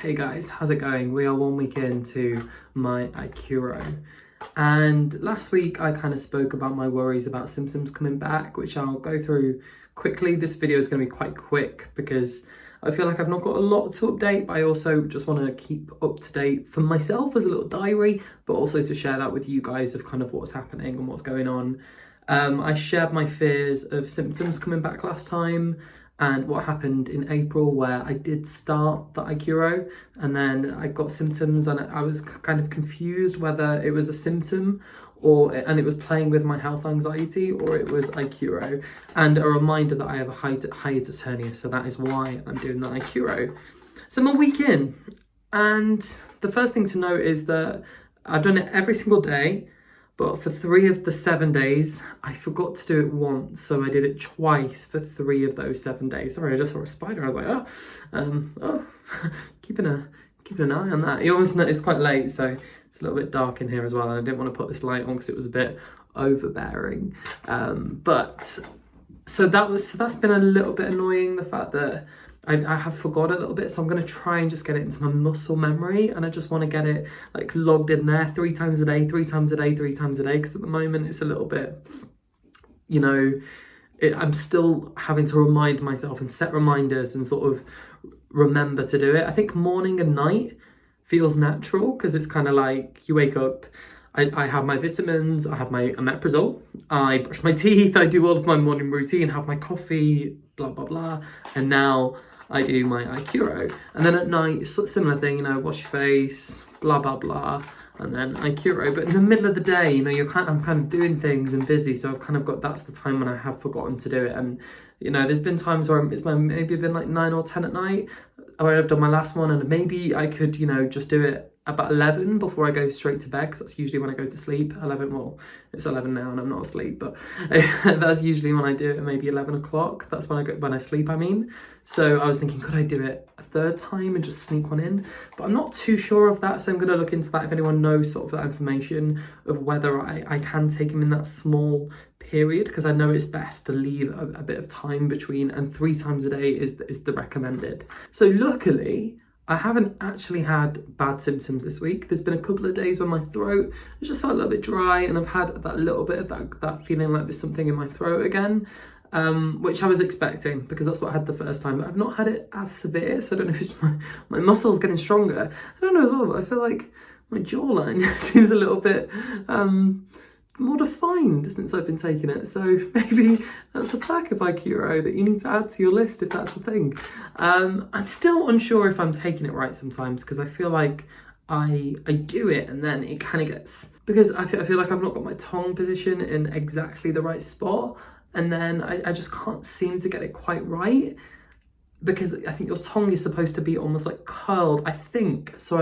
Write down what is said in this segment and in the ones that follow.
Hey guys, how's it going? We are 1 week into my Iqoro, and last week I kind of spoke about my worries about symptoms coming back, which I'll go through quickly. This video is going to be quite quick because I feel like I've not got a lot to update, but I also just want to keep up to date for myself as a little diary, but also to share that with you guys of kind of what's happening and what's going on. I shared my fears of symptoms coming back last time and what happened in April, where I did start the Iqoro and then I got symptoms and I was kind of confused whether it was a symptom and it was playing with my health anxiety, or it was Iqoro. And a reminder that I have a hiatus hernia, so that is why I'm doing the Iqoro. So I'm a week in, and the first thing to note is that I've done it every single day, but for 3 of the 7 days, I forgot to do it once. So I did it twice for 3 of those 7 days. Sorry, I just saw a spider. I was like, keeping an eye on that. You always know it's quite late, so it's a little bit dark in here as well. And I didn't want to put this light on because it was a bit overbearing. So that's been a little bit annoying, the fact that I have forgot a little bit, so I'm going to try and just get it into my muscle memory, and I just want to get it like logged in there 3 times a day, 3 times a day, 3 times a day, because at the moment it's a little bit, I'm still having to remind myself and set reminders and sort of remember to do it. I think morning and night feels natural because it's kind of like you wake up, I have my vitamins, I have my Omeprazole, I brush my teeth, I do all of my morning routine, have my coffee, blah, blah, blah, and now I do my Iqoro. And then at night, sort of similar thing, wash your face, blah, blah, blah, and then Iqoro. But in the middle of the day, I'm kind of doing things and busy, so I've kind of got, that's the time when I have forgotten to do it. And, there's been times where it's maybe been like 9 or 10 at night, where I've done my last one, and maybe I could, just do it about 11 before I go straight to bed, because that's usually when I go to sleep. 11, well, it's 11 now and I'm not asleep, but that's usually when I do it, maybe 11 o'clock. That's when I sleep, I mean. So I was thinking, could I do it a third time and just sneak one in? But I'm not too sure of that, so I'm going to look into that if anyone knows sort of that information of whether I can take them in that small period, because I know it's best to leave a bit of time between, and 3 times a day is the recommended. So luckily, I haven't actually had bad symptoms this week. There's been a couple of days when my throat has just felt a little bit dry, and I've had that little bit of that feeling like there's something in my throat again, which I was expecting because that's what I had the first time. But I've not had it as severe, so I don't know if it's my muscles getting stronger. I don't know as well, but I feel like my jawline seems a little bit more defined since I've been taking it, so maybe that's a perk of Iqoro that you need to add to your list if that's the thing. I'm still unsure if I'm taking it right sometimes, because I feel like I do it and then it kind of gets, because I feel like I've not got my tongue position in exactly the right spot, and then I just can't seem to get it quite right, because I think your tongue is supposed to be almost like curled, I think. So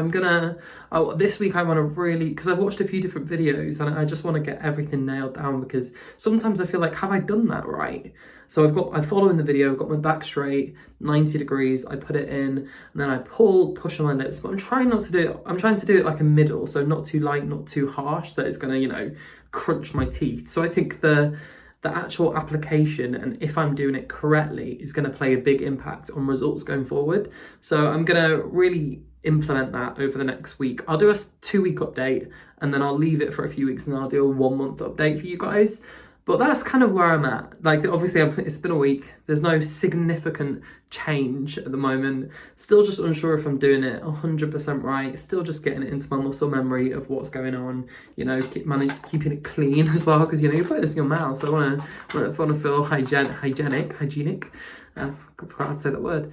this week I want to really, because I've watched a few different videos and I just want to get everything nailed down, because sometimes I feel like, have I done that right? So I'm following the video, I've got my back straight, 90 degrees, I put it in, and then I push on my lips, but I'm trying to do it like a middle, so not too light, not too harsh, that it's gonna, crunch my teeth. So I think the actual application, and if I'm doing it correctly, is going to play a big impact on results going forward. So I'm going to really implement that over the next week. I'll do a 2-week update, and then I'll leave it for a few weeks, and then I'll do a 1-month update for you guys. But that's kind of where I'm at. Like, obviously, it's been a week. There's no significant change at the moment. Still just unsure if I'm doing it 100% right. Still just getting it into my muscle memory of what's going on. Keeping it clean as well, because, you put this in your mouth. I want to feel hygienic. I forgot how to say that word.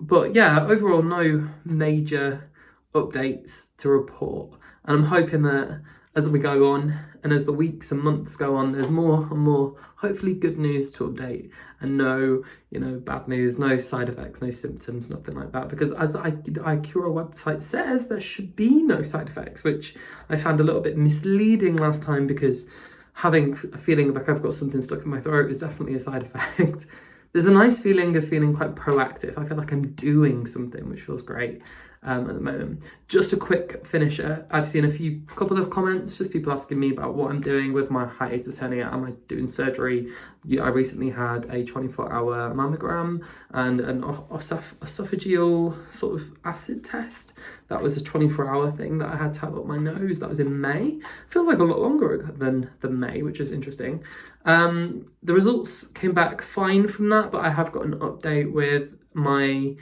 But yeah, overall, no major updates to report. And I'm hoping that as we go on, and as the weeks and months go on, there's more and more, hopefully, good news to update, and no, bad news, no side effects, no symptoms, nothing like that. Because as the Iqoro website says, there should be no side effects, which I found a little bit misleading last time, because having a feeling like I've got something stuck in my throat is definitely a side effect. There's a nice feeling of feeling quite proactive. I feel like I'm doing something, which feels great. at the moment. Just a quick finisher. I've seen a couple of comments, just people asking me about what I'm doing with my hiatus hernia. Am I doing surgery? I recently had a 24-hour mammogram and an esophageal sort of acid test. That was a 24-hour thing that I had to have up my nose. That was in May. Feels like a lot longer than May, which is interesting. The results came back fine from that, but I have got an update with my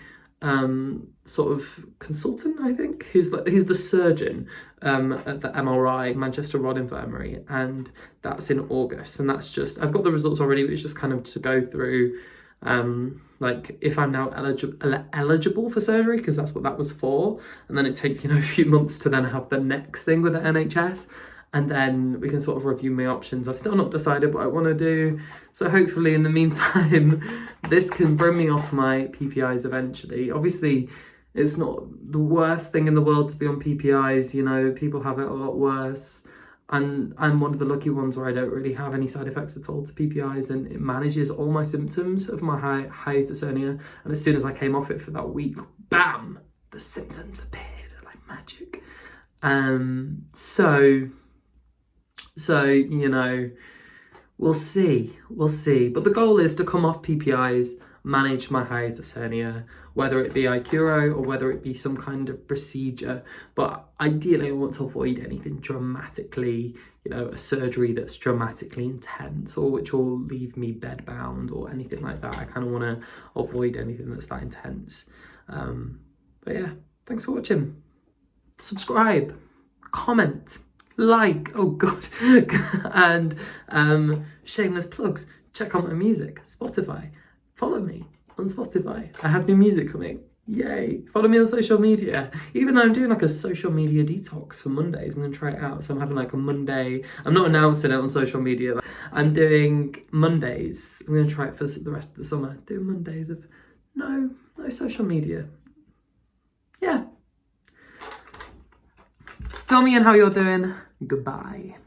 sort of consultant, I think. He's the surgeon at the MRI, Manchester Rod Infirmary, and that's in August. And that's just, I've got the results already, but it's just kind of to go through like if I'm now eligible for surgery, because that's what that was for. And then it takes, a few months to then have the next thing with the NHS. And then we can sort of review my options. I've still not decided what I want to do. So hopefully in the meantime, this can bring me off my PPIs eventually. Obviously, it's not the worst thing in the world to be on PPIs. People have it a lot worse. And I'm one of the lucky ones where I don't really have any side effects at all to PPIs, and it manages all my symptoms of my hiatus hernia. And as soon as I came off it for that week, bam, the symptoms appeared like magic. So, we'll see. But the goal is to come off PPIs, manage my hiatus hernia, whether it be Iqoro or whether it be some kind of procedure. But ideally, I want to avoid anything dramatically, a surgery that's dramatically intense or which will leave me bedbound or anything like that. I kind of want to avoid anything that's that intense. But yeah, thanks for watching. Subscribe, comment, like, oh god, and shameless plugs. Check out my music, Spotify. Follow me on Spotify. I have new music coming. Yay. Follow me on social media. Even though I'm doing like a social media detox for Mondays, I'm going to try it out. So I'm having like a Monday. I'm not announcing it on social media. I'm doing Mondays. I'm going to try it for the rest of the summer. Doing Mondays of no social media. Yeah. Fill me in how you're doing. Goodbye.